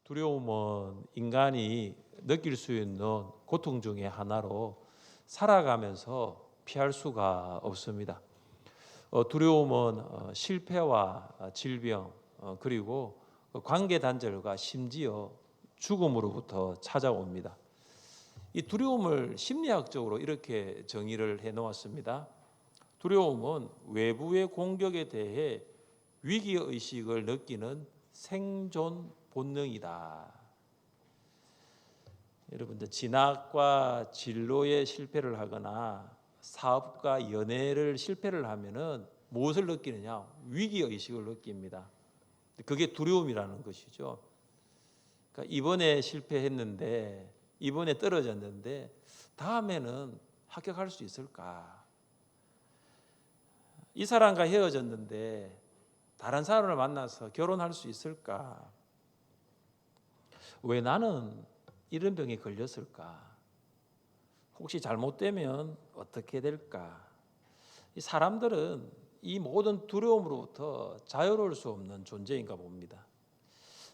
두려움은 인간이 느낄 수 있는 고통 중의 하나로 살아가면서 피할 수가 없습니다. 두려움은 실패와 질병 그리고 관계 단절과 심지어 죽음으로부터 찾아옵니다. 이 두려움을 심리학적으로 이렇게 정의를 해 놓았습니다. 두려움은 외부의 공격에 대해 위기의식을 느끼는 생존 본능이다. 여러분들 진학과 진로에 실패를 하거나 사업과 연애를 실패를 하면은 무엇을 느끼느냐? 위기의식을 느낍니다. 그게 두려움이라는 것이죠. 그러니까 이번에 실패했는데, 이번에 떨어졌는데 다음에는 합격할 수 있을까? 이 사람과 헤어졌는데 다른 사람을 만나서 결혼할 수 있을까? 왜 나는 이런 병에 걸렸을까? 혹시 잘못되면 어떻게 될까? 이 사람들은 이 모든 두려움으로부터 자유로울 수 없는 존재인가 봅니다.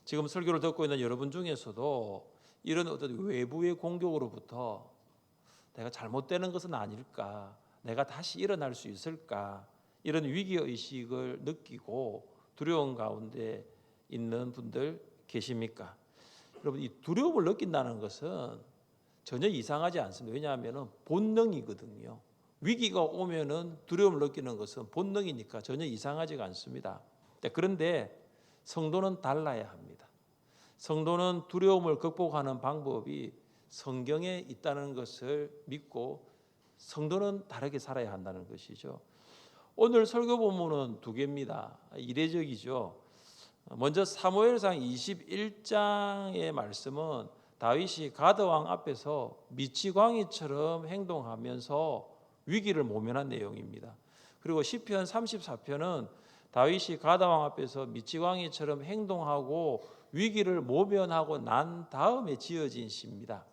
지금 설교를 듣고 있는 여러분 중에서도 이런 어떤 외부의 공격으로부터 내가 잘못되는 것은 아닐까? 내가 다시 일어날 수 있을까? 이런 위기의식을 느끼고 두려움 가운데 있는 분들 계십니까? 여러분, 이 두려움을 느낀다는 것은 전혀 이상하지 않습니다. 왜냐하면 본능이거든요. 위기가 오면은 두려움을 느끼는 것은 본능이니까 전혀 이상하지가 않습니다. 그런데 성도는 달라야 합니다. 성도는 두려움을 극복하는 방법이 성경에 있다는 것을 믿고 성도는 다르게 살아야 한다는 것이죠. 오늘 설교 본문은 두 개입니다. 이례적이죠. 먼저 사무엘상 21장의 말씀은 다윗이 가드 왕 앞에서 미치광이처럼 행동하면서 위기를 모면한 내용입니다. 그리고 시편 34편은 다윗이 가드 왕 앞에서 미치광이처럼 행동하고 위기를 모면하고 난 다음에 지어진 시입니다.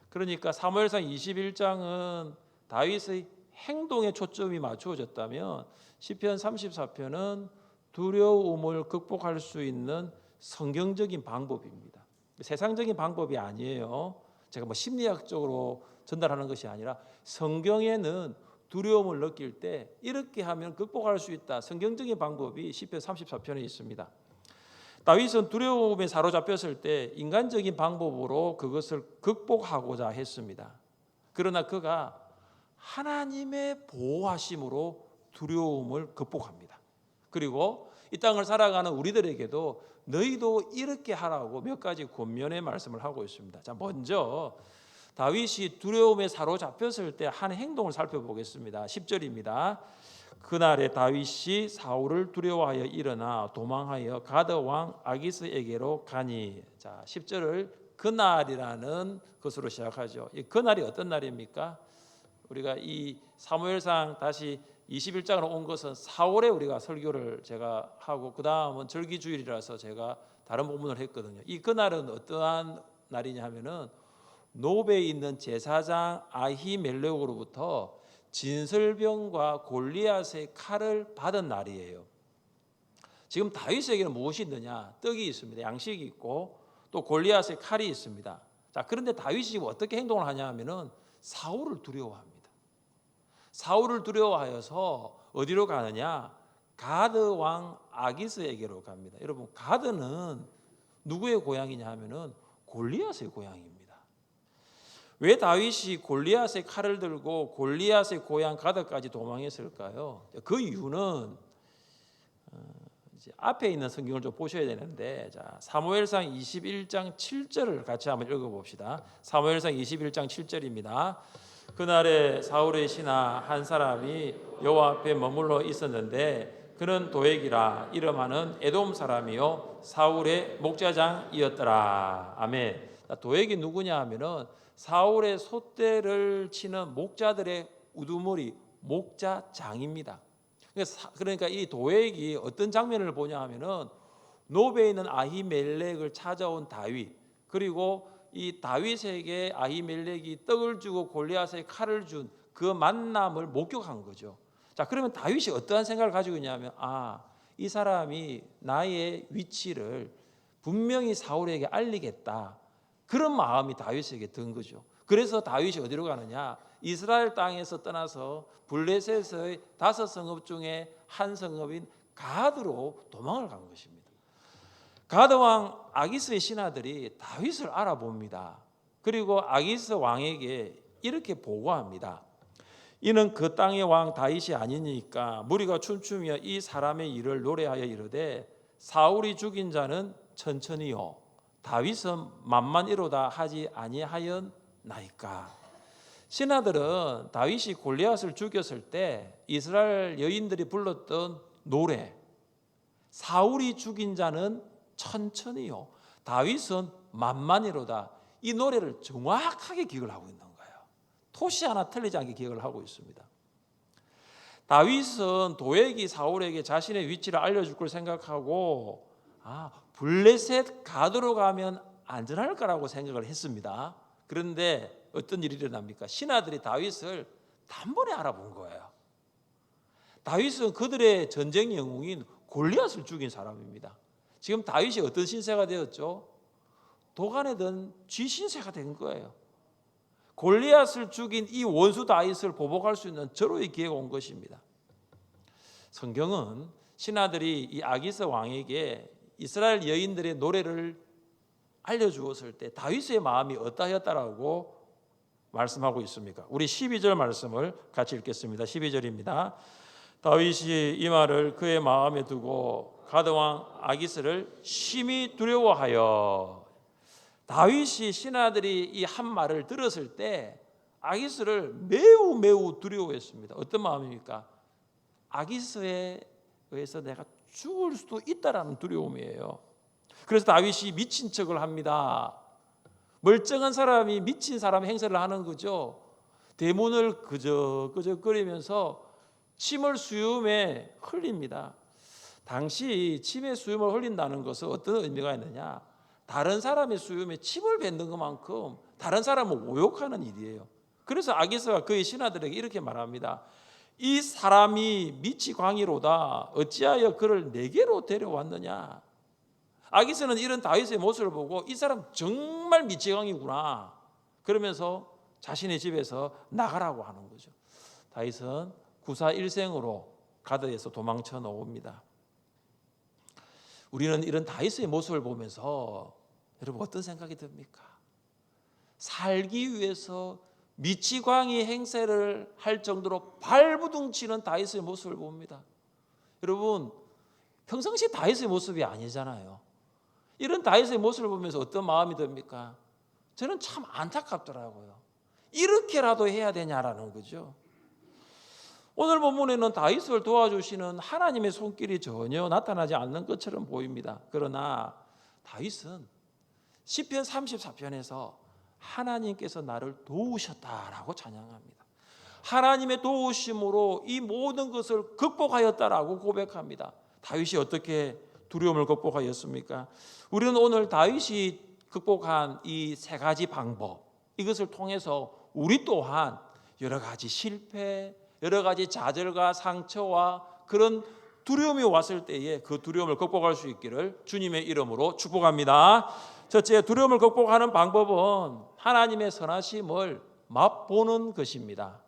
그러니까 사무엘상 21장은 다윗의 행동에 초점이 맞추어졌다면 시편 34편은 두려움을 극복할 수 있는 성경적인 방법입니다. 세상적인 방법이 아니에요. 제가 뭐 심리학적으로 전달하는 것이 아니라 성경에는 두려움을 느낄 때 이렇게 하면 극복할 수 있다. 성경적인 방법이 시편 34편에 있습니다. 다윗은 두려움에 사로잡혔을 때 인간적인 방법으로 그것을 극복하고자 했습니다. 그러나 그가 하나님의 보호하심으로 두려움을 극복합니다. 그리고 이 땅을 살아가는 우리들에게도 너희도 이렇게 하라고 몇 가지 권면의 말씀을 하고 있습니다. 자, 먼저 다윗이 두려움에 사로잡혔을 때 한 행동을 살펴보겠습니다. 10절입니다. 그날에 다윗이 사울을 두려워하여 일어나 도망하여 가드 왕 아기스에게로 가니. 자, 10절을 그날이라는 것으로 시작하죠. 이 그날이 어떤 날입니까? 우리가 이 사무엘상 다시 21장으로 온 것은 4월에 우리가 설교를 제가 하고 그 다음은 절기주일이라서 제가 다른 본문을 했거든요. 이 그날은 어떠한 날이냐 하면은 노베에 있는 제사장 아히멜렉으로부터 진설병과 골리앗의 칼을 받은 날이에요. 지금 다윗에게는 무엇이 있느냐? 떡이 있습니다. 양식이 있고 또 골리앗의 칼이 있습니다. 자, 그런데 다윗이 지금 어떻게 행동을 하냐 하면은 사울을 두려워합니다. 사울을 두려워하여서 어디로 가느냐? 가드 왕 아기스에게로 갑니다. 여러분, 가드는 누구의 고향이냐 하면은 골리앗의 고향입니다. 왜 다윗이 골리앗의 칼을 들고 골리앗의 고향 가드까지 도망했을까요? 그 이유는 이제 앞에 있는 성경을 좀 보셔야 되는데, 자, 사무엘상 21장 7절을 같이 한번 읽어봅시다. 사무엘상 21장 7절입니다. 그날에 사울의 신하 한 사람이 여호와 앞에 머물러 있었는데 그는 도액이라 이름하는 에돔 사람이요 사울의 목자장이었더라. 아멘. 도액이 누구냐 하면은 사울의 솥대를 치는 목자들의 우두머리 목자장입니다. 그러니까 이 도액이 어떤 장면을 보냐 하면은 노베에 있는 아히멜렉을 찾아온 다윗, 그리고 이 다윗에게 아히멜렉이 떡을 주고 골리앗의 칼을 준 그 만남을 목격한 거죠. 자, 그러면 다윗이 어떠한 생각을 가지고 있냐면, 이 사람이 나의 위치를 분명히 사울에게 알리겠다. 그런 마음이 다윗에게 든 거죠. 그래서 다윗이 어디로 가느냐? 이스라엘 땅에서 떠나서 블레셋의 5성읍 중에 한 성읍인 가드로 도망을 간 것입니다. 가드 왕 아기스의 신하들이 다윗을 알아봅니다. 그리고 아기스 왕에게 이렇게 보고합니다. 이는 그 땅의 왕 다윗이 아니니까 무리가 춤추며 이 사람의 일을 노래하여 이르되 사울이 죽인 자는 천천히요 다윗은 만만이로다 하지 아니하였나이까. 신하들은 다윗이 골리앗을 죽였을 때 이스라엘 여인들이 불렀던 노래, 사울이 죽인 자는 천천히요 다윗은 만만이로다, 이 노래를 정확하게 기억을 하고 있는 거예요. 토시 하나 틀리지 않게 기억을 하고 있습니다. 다윗은 도액이 사울에게 자신의 위치를 알려줄 걸 생각하고 블레셋 가드로 가면 안전할 거라고 생각을 했습니다. 그런데 어떤 일이 일어납니까? 신하들이 다윗을 단번에 알아본 거예요. 다윗은 그들의 전쟁 영웅인 골리앗을 죽인 사람입니다. 지금 다윗이 어떤 신세가 되었죠? 도간에 든 쥐신세가 된 거예요. 골리앗을 죽인 이 원수 다윗을 보복할 수 있는 절호의 기회가 온 것입니다. 성경은 신하들이 이 아기스 왕에게 이스라엘 여인들의 노래를 알려주었을 때 다윗의 마음이 어떠하였다라고 말씀하고 있습니까? 우리 12절 말씀을 같이 읽겠습니다. 12절입니다. 다윗이 이 말을 그의 마음에 두고 가드 왕 아기스를 심히 두려워하여. 다윗이 신하들이 이 한 말을 들었을 때 아기스를 매우 두려워했습니다. 어떤 마음입니까? 아기스에 의해서 내가 죽을 수도 있다라는 두려움이에요. 그래서 다윗이 미친 척을 합니다. 멀쩡한 사람이 미친 사람 행세를 하는 거죠. 대문을 그저거리면서 침을 수염에 흘립니다. 당시 침에 수염을 흘린다는 것은 어떤 의미가 있느냐? 다른 사람의 수염에 침을 뱉는 것만큼 다른 사람을 모욕하는 일이에요. 그래서 아기스가 그의 신하들에게 이렇게 말합니다. 이 사람이 미치광이로다. 어찌하여 그를 내게로 데려왔느냐? 아기스는 이런 다윗의 모습을 보고 이 사람 정말 미치광이구나. 그러면서 자신의 집에서 나가라고 하는 거죠. 다윗은 구사일생으로 가드에서 도망쳐 나옵니다. 우리는 이런 다윗의 모습을 보면서 여러분 어떤 생각이 듭니까? 살기 위해서 미치광이 행세를 할 정도로 발부둥치는 다윗의 모습을 봅니다. 여러분 평상시 다윗의 모습이 아니잖아요. 이런 다윗의 모습을 보면서 어떤 마음이 듭니까? 저는 참 안타깝더라고요. 이렇게라도 해야 되냐라는 거죠. 오늘 본문에는 다윗을 도와주시는 하나님의 손길이 전혀 나타나지 않는 것처럼 보입니다. 그러나 다윗은 시편 34편에서 하나님께서 나를 도우셨다라고 찬양합니다. 하나님의 도우심으로 이 모든 것을 극복하였다라고 고백합니다. 다윗이 어떻게 두려움을 극복하였습니까? 우리는 오늘 다윗이 극복한 이 3가지 방법, 이것을 통해서 우리 또한 여러 가지 실패, 여러 가지 좌절과 상처와 그런 두려움이 왔을 때에 그 두려움을 극복할 수 있기를 주님의 이름으로 축복합니다. 첫째, 두려움을 극복하는 방법은 하나님의 선하심을 맛보는 것입니다.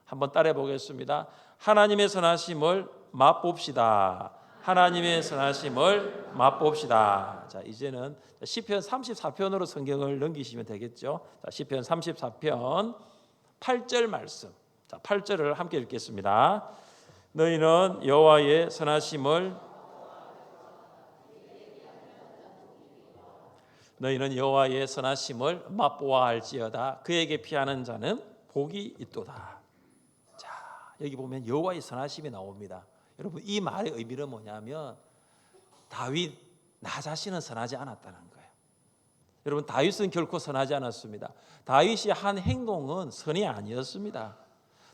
한번 따라해 보겠습니다. 하나님의 선하심을 맛봅시다. 하나님의 선하심을 맛봅시다. 자, 이제는 시편 34편으로 성경을 넘기시면 되겠죠. 자, 시편 34편 8절 말씀. 자, 8절을 함께 읽겠습니다. 너희는 여호와의 선하심을 맛보아할지어다. 그에게 피하는 자는 복이 있도다. 자, 여기 보면 여호와의 선하심이 나옵니다. 여러분 이 말의 의미는 뭐냐면 다윗 나 자신은 선하지 않았다는 거예요. 여러분 다윗은 결코 선하지 않았습니다. 다윗이 한 행동은 선이 아니었습니다.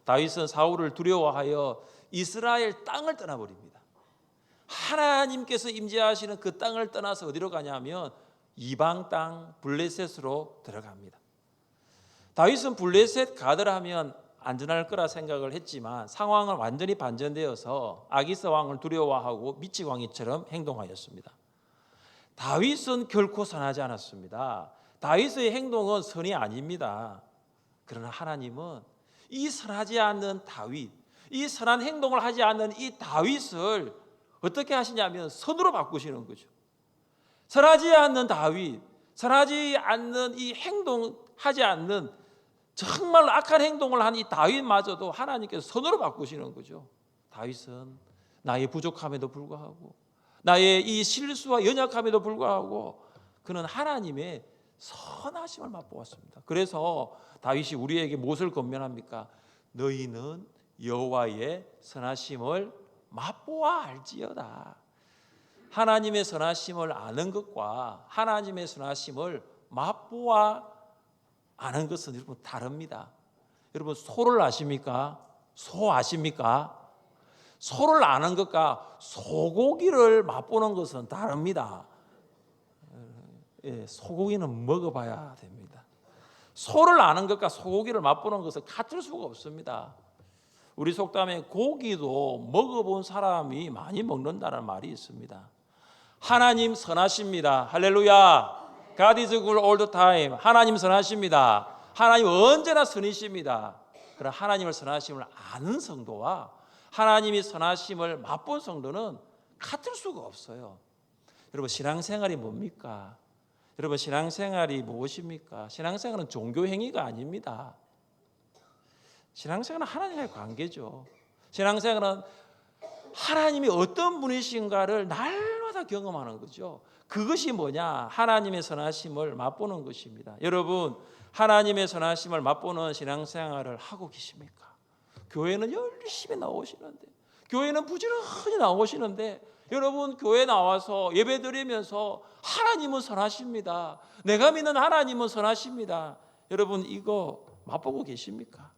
다윗은 사울을 두려워하여 이스라엘 땅을 떠나버립니다. 하나님께서 임재하시는 그 땅을 떠나서 어디로 가냐면 이방 땅 블레셋으로 들어갑니다. 다윗은 블레셋 가드라면 안전할 거라 생각을 했지만 상황은 완전히 반전되어서 아기스 왕을 두려워하고 미치광이처럼 행동하였습니다. 다윗은 결코 선하지 않았습니다. 다윗의 행동은 선이 아닙니다. 그러나 하나님은 이 선하지 않는 다윗, 이 선한 행동을 하지 않는 이 다윗을 어떻게 하시냐면 선으로 바꾸시는 거죠. 선하지 않는 다윗, 선하지 않는 이 행동하지 않는 정말 악한 행동을 한 이 다윗마저도 하나님께서 선으로 바꾸시는 거죠. 다윗은 나의 부족함에도 불구하고 나의 이 실수와 연약함에도 불구하고 그는 하나님의 선하심을 맛보았습니다. 그래서 다윗이 우리에게 무엇을 권면합니까? 너희는 여호와의 선하심을 맛보아 알지어다. 하나님의 선하심을 아는 것과 하나님의 선하심을 맛보아 아는 것은 여러분 다릅니다. 여러분 소를 아십니까? 소 아십니까? 소를 아는 것과 소고기를 맛보는 것은 다릅니다. 소고기는 먹어봐야 됩니다. 소를 아는 것과 소고기를 맛보는 것은 같을 수가 없습니다. 우리 속담에 고기도 먹어본 사람이 많이 먹는다는 말이 있습니다. 하나님 선하십니다. 할렐루야. God is good all the time. 하나님 선하십니다. 하나님 언제나 선이십니다. 그러나 하나님을 선하심을 아는 성도와 하나님이 선하심을 맛본 성도는 같을 수가 없어요. 여러분 신앙생활이 뭡니까? 여러분 신앙생활이 무엇입니까? 신앙생활은 종교행위가 아닙니다. 신앙생활은 하나님과의 관계죠. 신앙생활은 하나님이 어떤 분이신가를 날마다 경험하는 거죠. 그것이 뭐냐? 하나님의 선하심을 맛보는 것입니다. 여러분 하나님의 선하심을 맛보는 신앙생활을 하고 계십니까? 교회는 열심히 나오시는데, 교회는 부지런히 나오시는데, 여러분 교회 나와서 예배드리면서 하나님은 선하십니다. 내가 믿는 하나님은 선하십니다. 여러분 이거 맛보고 계십니까?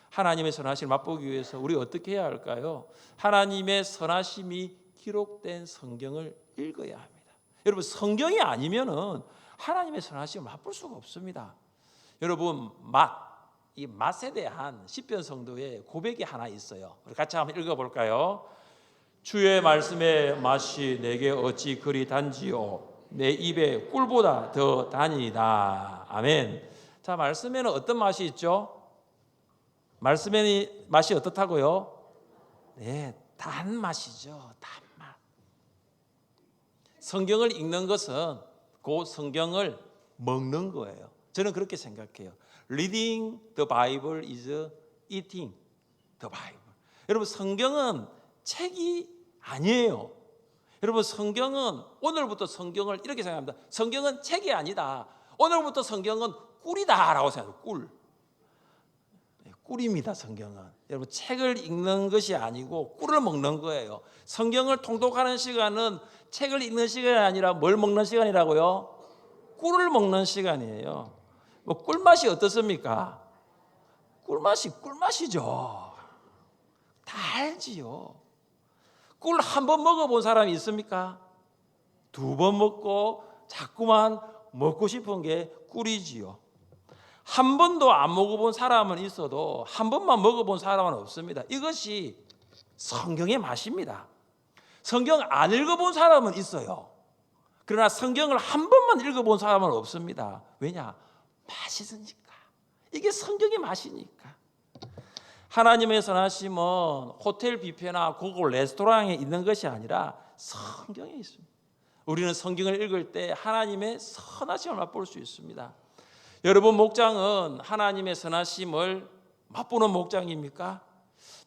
하나님의 선하심을 맛보기 위해서 우리 어떻게 해야 할까요? 하나님의 선하심이 기록된 성경을 읽어야 합니다. 여러분 성경이 아니면은 하나님의 선하심을 맛볼 수가 없습니다. 여러분 이 맛에 대한 시편 성도의 고백이 하나 있어요. 우리 같이 한번 읽어볼까요? 주의 말씀의 맛이 내게 어찌 그리 단지요 내 입에 꿀보다 더 다니이다. 아멘. 자, 말씀에는 어떤 맛이 있죠? 말씀의 맛이 어떻다고요? 네, 단맛이죠. 단맛. 성경을 읽는 것은 그 성경을 먹는 거예요. 저는 그렇게 생각해요. Reading the Bible is eating the Bible. 여러분 성경은 책이 아니에요. 여러분 성경은 오늘부터 성경을 이렇게 생각합니다. 성경은 책이 아니다. 오늘부터 성경은 꿀이다라고 생각해요. 꿀. 꿀입니다. 성경은. 여러분 책을 읽는 것이 아니고 꿀을 먹는 거예요. 성경을 통독하는 시간은 책을 읽는 시간이 아니라 뭘 먹는 시간이라고요? 꿀을 먹는 시간이에요. 뭐 꿀맛이 어떻습니까? 꿀맛이죠. 달지요. 꿀 한 번 먹어본 사람이 있습니까? 2번 먹고 자꾸만 먹고 싶은 게 꿀이지요. 한 번도 안 먹어본 사람은 있어도 한 번만 먹어본 사람은 없습니다. 이것이 성경의 맛입니다. 성경 안 읽어본 사람은 있어요. 그러나 성경을 한 번만 읽어본 사람은 없습니다. 왜냐? 맛있으니까. 이게 성경의 맛이니까. 하나님의 선하심은 호텔 뷔페나 고급 레스토랑에 있는 것이 아니라 성경에 있습니다. 우리는 성경을 읽을 때 하나님의 선하심을 맛볼 수 있습니다. 여러분 목장은 하나님의 선하심을 맛보는 목장입니까?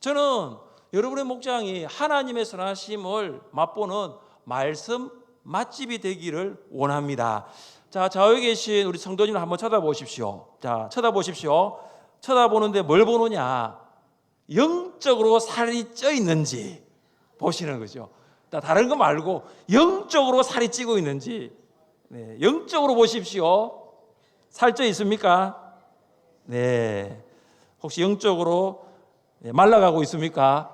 저는 여러분의 목장이 하나님의 선하심을 맛보는 말씀 맛집이 되기를 원합니다. 자, 좌우에 계신 우리 성도님을 한번 쳐다보십시오. 자, 쳐다보십시오. 쳐다보는데 뭘 보느냐? 영적으로 살이 쪄 있는지 보시는 거죠. 다른 거 말고 영적으로 살이 찌고 있는지. 네, 영적으로 보십시오. 살쪄 있습니까? 네. 혹시 영적으로 말라가고 있습니까?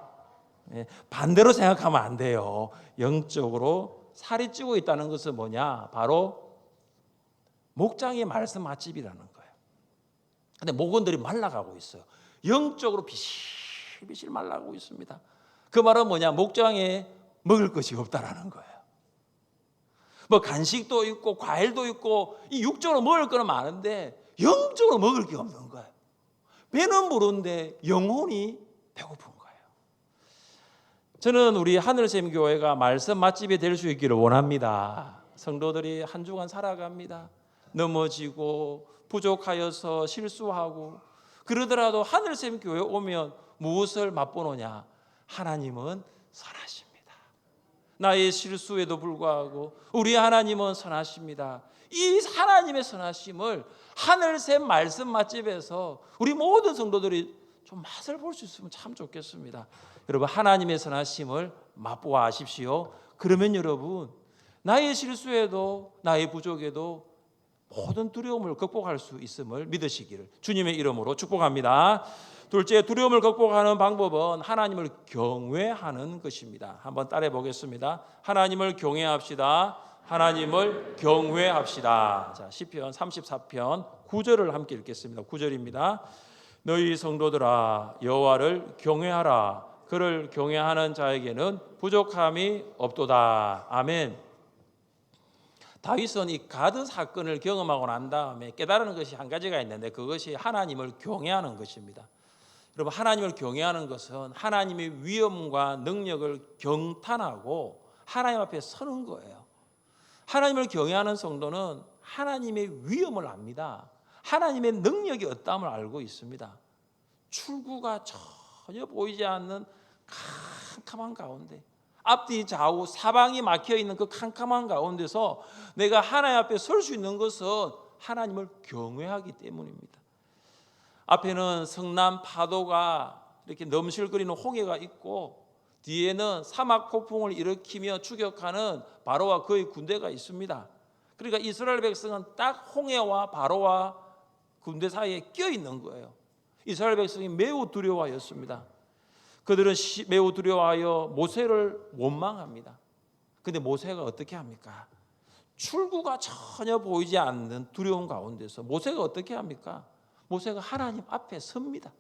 네. 반대로 생각하면 안 돼요. 영적으로 살이 찌고 있다는 것은 뭐냐? 바로 목장의 말씀 맛집이라는 거예요. 근데 목원들이 말라가고 있어요. 영적으로 비실비실 말라가고 있습니다. 그 말은 뭐냐? 목장에 먹을 것이 없다라는 거예요. 뭐 간식도 있고 과일도 있고 이 육적으로 먹을 거는 많은데 영적으로 먹을 게 없는 거예요. 배는 부른데 영혼이 배고픈 거예요. 저는 우리 하늘샘 교회가 말씀 맛집이 될 수 있기를 원합니다. 성도들이 한 주간 살아갑니다. 넘어지고 부족하여서 실수하고 그러더라도 하늘샘 교회 오면 무엇을 맛보느냐? 하나님은 선하십니다. 나의 실수에도 불구하고 우리 하나님은 선하십니다. 이 하나님의 선하심을 하늘샘 말씀 맛집에서 우리 모든 성도들이 좀 맛을 볼 수 있으면 참 좋겠습니다. 여러분, 하나님의 선하심을 맛보아 하십시오. 그러면 여러분, 나의 실수에도 나의 부족에도 모든 두려움을 극복할 수 있음을 믿으시기를 주님의 이름으로 축복합니다. 둘째, 두려움을 극복하는 방법은 하나님을 경외하는 것입니다. 한번 따라해 보겠습니다. 하나님을 경외합시다. 하나님을 경외합시다. 자, 시편 34편 9절을 함께 읽겠습니다. 9절입니다. 너희 성도들아 여호와를 경외하라. 그를 경외하는 자에게는 부족함이 없도다. 아멘. 다윗은 이 가드 사건을 경험하고 난 다음에 깨달은 것이 한 가지가 있는데 그것이 하나님을 경외하는 것입니다. 여러분, 하나님을 경외하는 것은 하나님의 위엄과 능력을 경탄하고 하나님 앞에 서는 거예요. 하나님을 경외하는 성도는 하나님의 위엄을 압니다. 하나님의 능력이 어떠함을 알고 있습니다. 출구가 전혀 보이지 않는 캄캄한 가운데, 앞뒤 좌우 사방이 막혀 있는 그 캄캄한 가운데서 내가 하나님 앞에 설 수 있는 것은 하나님을 경외하기 때문입니다. 앞에는 성남 파도가 이렇게 넘실거리는 홍해가 있고 뒤에는 사막 폭풍을 일으키며 추격하는 바로와 그의 군대가 있습니다. 그러니까 이스라엘 백성은 딱 홍해와 바로와 군대 사이에 껴 있는 거예요. 이스라엘 백성이 매우 두려워하였습니다. 그들은 매우 두려워하여 모세를 원망합니다. 그런데 모세가 어떻게 합니까? 출구가 전혀 보이지 않는 두려움 가운데서 모세가 어떻게 합니까? 모세가 하나님 앞에 섭니다.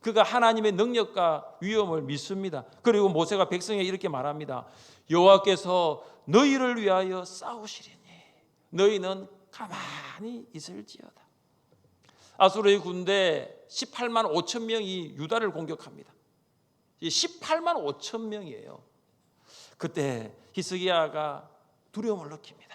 그가 하나님의 능력과 위엄을 믿습니다. 그리고 모세가 백성에게 이렇게 말합니다. 여호와께서 너희를 위하여 싸우시리니 너희는 가만히 있을지어다. 아수르의 군대 18만 5천 명이 유다를 공격합니다. 18만 5천 명이에요. 그때 히스기야가 두려움을 느낍니다.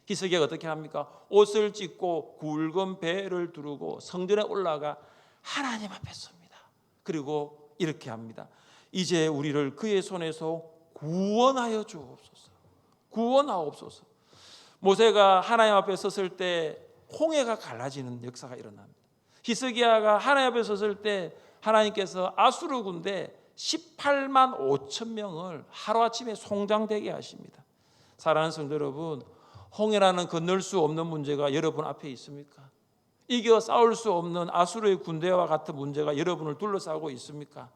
히스기야가 어떻게 합니까? 옷을 찢고 굵은 배를 두르고 성전에 올라가 하나님 앞에 섭니다. 그리고 이렇게 합니다. 이제 우리를 그의 손에서 구원하여 주옵소서. 구원하옵소서. 모세가 하나님 앞에 섰을 때 홍해가 갈라지는 역사가 일어납니다. 히스기야가 하나님 앞에 섰을 때 하나님께서 아수르 군대 18만 5천 명을 하루아침에 송장되게 하십니다. 사랑하는 성도 여러분, 홍해라는 건널 수 없는 문제가 여러분 앞에 있습니까? 이겨 싸울 수 없는 아수르의 군대와 같은 문제가 여러분을 둘러싸고 있습니까?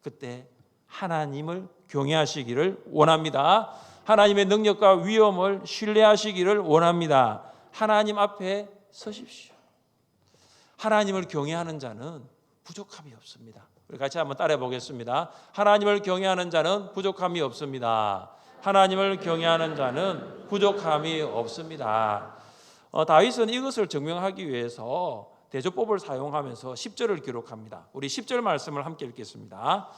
그때 하나님을 경외하시기를 원합니다. 하나님의 능력과 위엄을 신뢰하시기를 원합니다. 하나님 앞에 서십시오. 하나님을 경외하는 자는 부족함이 없습니다. 우리 같이 한번 따라해 보겠습니다. 하나님을 경외하는 자는 부족함이 없습니다. 하나님을 경외하는 자는 부족함이 없습니다. 다윗은 이것을 증명하기 위해서 대조법을 사용하면서 10절을 기록합니다. 우리 10절 말씀을 함께 읽겠습니다.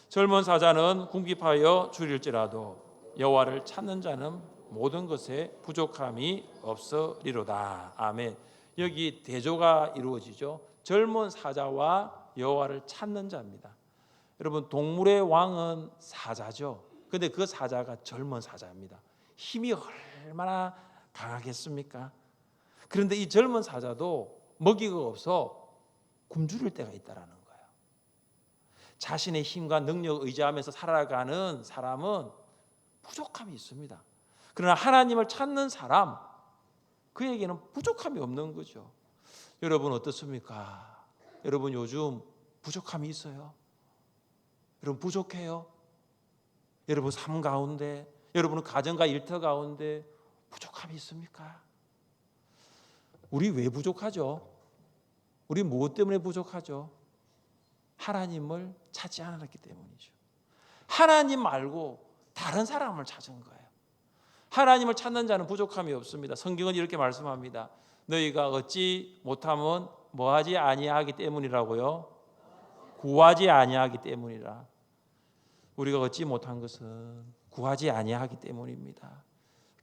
젊은 사자는 궁핍하여 줄일지라도 여호와를 찾는 자는 모든 것에 부족함이 없으리로다. 아멘. 여기 대조가 이루어지죠. 젊은 사자와 여호와를 찾는 자입니다. 여러분, 동물의 왕은 사자죠. 그런데 그 사자가 젊은 사자입니다. 힘이 얼마나 강하겠습니까? 그런데 이 젊은 사자도 먹이가 없어 굶주릴 때가 있다라는 거예요. 자신의 힘과 능력을 의지하면서 살아가는 사람은 부족함이 있습니다. 그러나 하나님을 찾는 사람, 그에게는 부족함이 없는 거죠. 여러분 어떻습니까? 여러분 요즘 부족함이 있어요? 여러분 부족해요? 여러분 삶 가운데, 여러분 가정과 일터 가운데 부족함이 있습니까? 우리 왜 부족하죠? 우리 무엇 때문에 부족하죠? 하나님을 찾지 않았기 때문이죠. 하나님 말고 다른 사람을 찾은 거예요. 하나님을 찾는 자는 부족함이 없습니다. 성경은 이렇게 말씀합니다. 너희가 얻지 못하면 뭐하지 아니하기 때문이라고요? 구하지 아니하기 때문이라. 우리가 얻지 못한 것은 구하지 아니하기 때문입니다.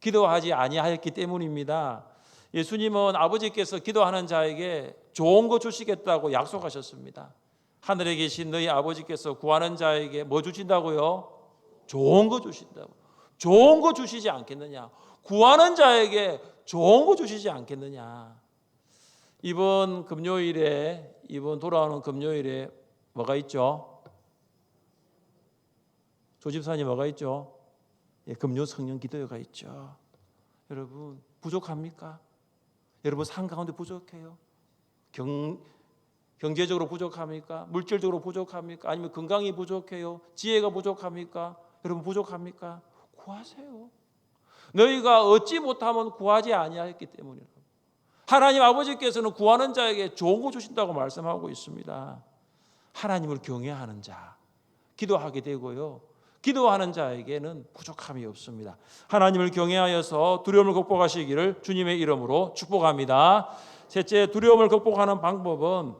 기도하지 아니하였기 때문입니다. 예수님은 아버지께서 기도하는 자에게 좋은 거 주시겠다고 약속하셨습니다. 하늘에 계신 너희 아버지께서 구하는 자에게 뭐 주신다고요? 좋은 거 주신다고. 좋은 거 주시지 않겠느냐? 구하는 자에게 좋은 거 주시지 않겠느냐? 이번 돌아오는 금요일에 뭐가 있죠? 조집사님 뭐가 있죠? 금요 성령 기도회가 있죠. 여러분 부족합니까? 여러분 삶 가운데 부족해요? 경제적으로 부족합니까? 물질적으로 부족합니까? 아니면 건강이 부족해요? 지혜가 부족합니까? 여러분 부족합니까? 구하세요. 너희가 얻지 못하면 구하지 아니하였기 때문이라고. 하나님 아버지께서는 구하는 자에게 좋은 거 주신다고 말씀하고 있습니다. 하나님을 경외하는 자 기도하게 되고요. 기도하는 자에게는 부족함이 없습니다. 하나님을 경외하여서 두려움을 극복하시기를 주님의 이름으로 축복합니다. 셋째, 두려움을 극복하는 방법은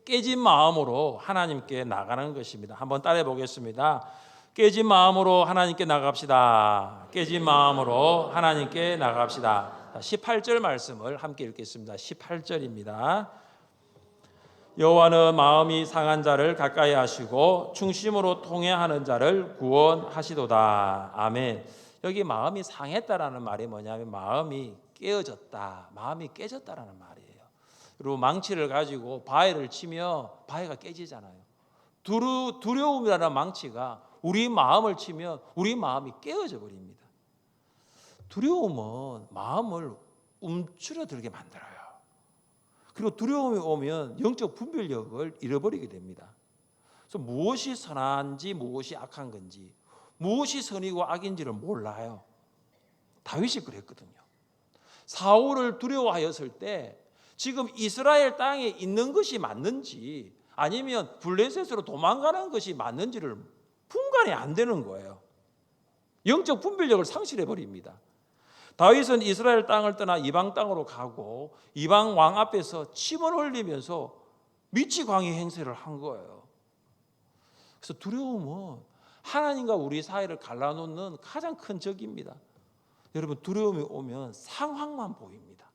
깨진 마음으로 하나님께 나가는 것입니다. 한번 따라해 보겠습니다. 깨진 마음으로 하나님께 나갑시다. 깨진 마음으로 하나님께 나갑시다. 18절 말씀을 함께 읽겠습니다. 18절입니다. 여호와는 마음이 상한 자를 가까이 하시고 충심으로 통회하는 자를 구원하시도다. 아멘. 여기 마음이 상했다라는 말이 뭐냐면 마음이 깨어졌다. 마음이 깨졌다라는 말이에요. 그리고 망치를 가지고 바위를 치면 바위가 깨지잖아요. 두려움이라는 망치가 우리 마음을 치면 우리 마음이 깨어져 버립니다. 두려움은 마음을 움츠러들게 만들어요. 그리고 두려움이 오면 영적 분별력을 잃어버리게 됩니다. 그래서 무엇이 선한지 무엇이 악한 건지, 무엇이 선이고 악인지를 몰라요. 다윗이 그랬거든요. 사울을 두려워하였을 때 지금 이스라엘 땅에 있는 것이 맞는지 아니면 블레셋으로 도망가는 것이 맞는지를 분간이 안 되는 거예요. 영적 분별력을 상실해 버립니다. 다윗은 이스라엘 땅을 떠나 이방 땅으로 가고 이방 왕 앞에서 침을 흘리면서 미치광이 행세를 한 거예요. 그래서 두려움은 하나님과 우리 사이를 갈라놓는 가장 큰 적입니다. 여러분 두려움이 오면 상황만 보입니다.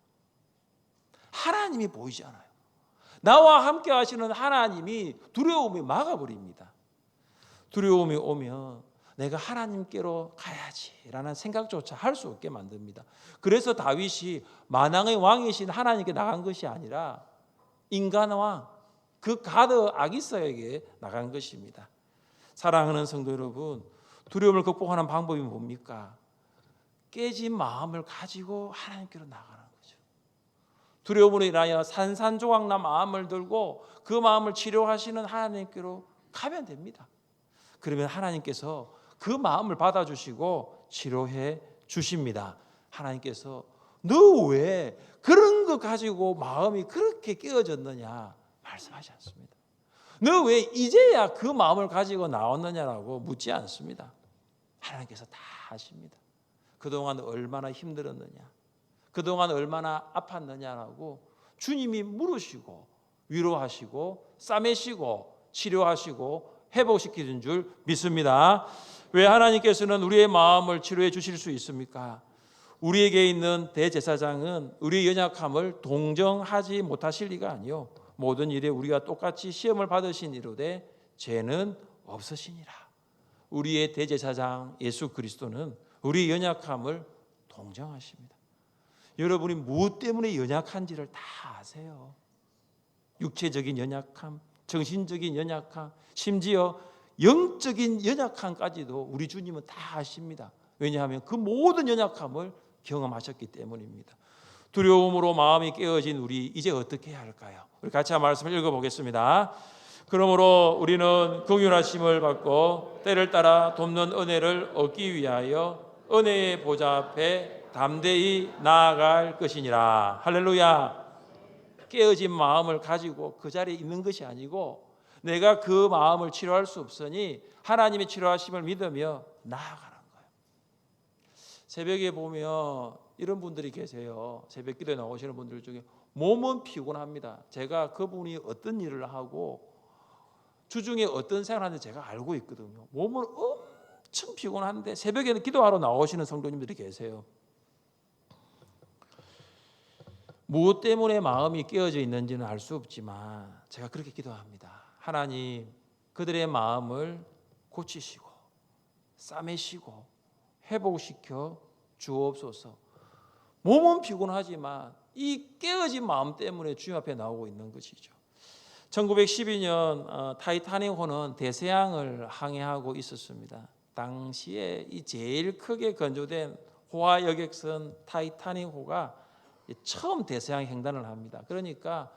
하나님이 보이지 않아요. 나와 함께 하시는 하나님이 두려움이 막아버립니다. 두려움이 오면 내가 하나님께로 가야지라는 생각조차 할 수 없게 만듭니다. 그래서 다윗이 만왕의 왕이신 하나님께 나간 것이 아니라 인간왕 그 가드 아기스에게 나간 것입니다. 사랑하는 성도 여러분, 두려움을 극복하는 방법이 뭡니까? 깨진 마음을 가지고 하나님께로 나가는 거죠. 두려움으로 인하여 산산조각난 마음을 들고 그 마음을 치료하시는 하나님께로 가면 됩니다. 그러면 하나님께서 그 마음을 받아주시고 치료해 주십니다. 하나님께서 너 왜 그런 거 가지고 마음이 그렇게 깨어졌느냐 말씀하지 않습니다. 너 왜 이제야 그 마음을 가지고 나왔느냐라고 묻지 않습니다. 하나님께서 다 아십니다. 그동안 얼마나 힘들었느냐, 그동안 얼마나 아팠느냐라고 주님이 물으시고 위로하시고 싸매시고 치료하시고 회복시키는 줄 믿습니다. 왜 하나님께서는 우리의 마음을 치료해 주실 수 있습니까? 우리에게 있는 대제사장은 우리의 연약함을 동정하지 못하실 리가 아니요 모든 일에 우리가 똑같이 시험을 받으신 이로되 죄는 없으시니라. 우리의 대제사장 예수 그리스도는 우리의 연약함을 동정하십니다. 여러분이 무엇 때문에 연약한지를 다 아세요. 육체적인 연약함, 정신적인 연약함, 심지어 영적인 연약함까지도 우리 주님은 다 아십니다. 왜냐하면 그 모든 연약함을 경험하셨기 때문입니다. 두려움으로 마음이 깨어진 우리 이제 어떻게 해야 할까요? 우리 같이 한 말씀을 읽어보겠습니다. 그러므로 우리는 긍휼하심을 받고 때를 따라 돕는 은혜를 얻기 위하여 은혜의 보좌 앞에 담대히 나아갈 것이니라. 할렐루야. 깨어진 마음을 가지고 그 자리에 있는 것이 아니고 내가 그 마음을 치료할 수 없으니 하나님의 치료하심을 믿으며 나아가는 거예요. 새벽에 보면 이런 분들이 계세요. 새벽 기도에 나오시는 분들 중에 몸은 피곤합니다. 제가 그분이 어떤 일을 하고 주중에 어떤 생활하는지 제가 알고 있거든요. 몸은 엄청 피곤한데 새벽에는 기도하러 나오시는 성도님들이 계세요. 무엇 때문에 마음이 깨어져 있는지는 알 수 없지만 제가 그렇게 기도합니다. 하나님, 그들의 마음을 고치시고 싸매시고 회복시켜 주옵소서. 몸은 피곤하지만 이 깨어진 마음 때문에 주님 앞에 나오고 있는 것이죠. 1912년 타이타닉호는 대서양을 항해하고 있었습니다. 당시에 이 제일 크게 건조된 호화 여객선 타이타닉호가 처음 대서양 횡단을 합니다. 그러니까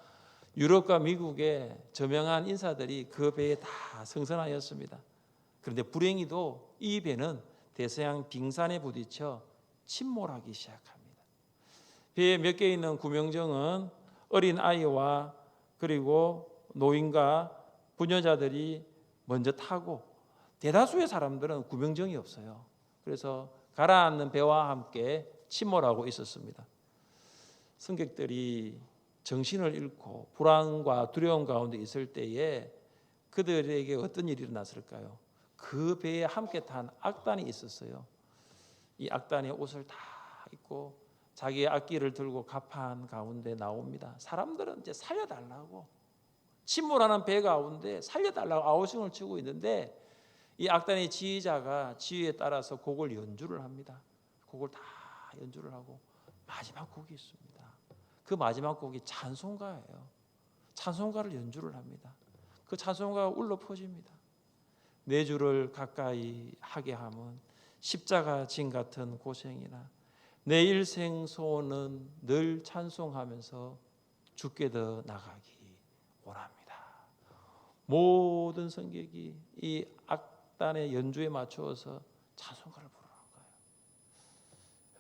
유럽과 미국의 저명한 인사들이 그 배에 다 승선하였습니다. 그런데 불행히도 이 배는 대서양 빙산에 부딪혀 침몰하기 시작합니다. 배에 몇 개 있는 구명정은 어린 아이와 그리고 노인과 부녀자들이 먼저 타고 대다수의 사람들은 구명정이 없어요. 그래서 가라앉는 배와 함께 침몰하고 있었습니다. 승객들이 정신을 잃고 불안과 두려움 가운데 있을 때에 그들에게 어떤 일이 일어났을까요? 그 배에 함께 탄 악단이 있었어요. 이 악단의 옷을 다 입고 자기의 악기를 들고 갑판 가운데 나옵니다. 사람들은 이제 살려달라고, 침몰하는 배 가운데 살려달라고 아우성을 치고 있는데 이 악단의 지휘자가 지휘에 따라서 곡을 연주를 합니다. 곡을 다 연주를 하고 마지막 곡이 있습니다. 그 마지막 곡이 찬송가예요. 찬송가를 연주를 합니다. 그 찬송가가 울려 퍼집니다. 내 주를 가까이 하게 함은 십자가 진 같은 고생이나 내 일생 소원은 늘 찬송하면서 주께 더 나가기 원합니다. 모든 성객이 이 악단의 연주에 맞추어서 찬송가를 부르는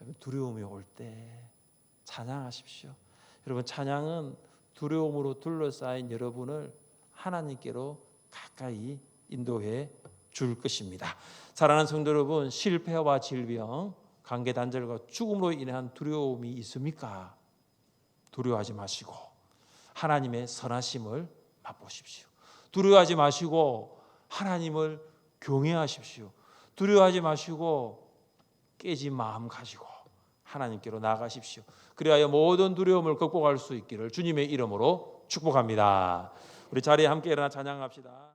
거예요. 두려움이 올 때 찬양하십시오. 여러분, 찬양은 두려움으로 둘러싸인 여러분을 하나님께로 가까이 인도해 줄 것입니다. 사랑하는 성도 여러분, 실패와 질병, 관계 단절과 죽음으로 인한 두려움이 있습니까? 두려워하지 마시고 하나님의 선하심을 맛보십시오. 두려워하지 마시고 하나님을 경외하십시오. 두려워하지 마시고 깨진 마음 가지고 하나님께로 나아가십시오. 그리하여 모든 두려움을 극복할 수 있기를 주님의 이름으로 축복합니다. 우리 자리에 함께 일어나 찬양합시다.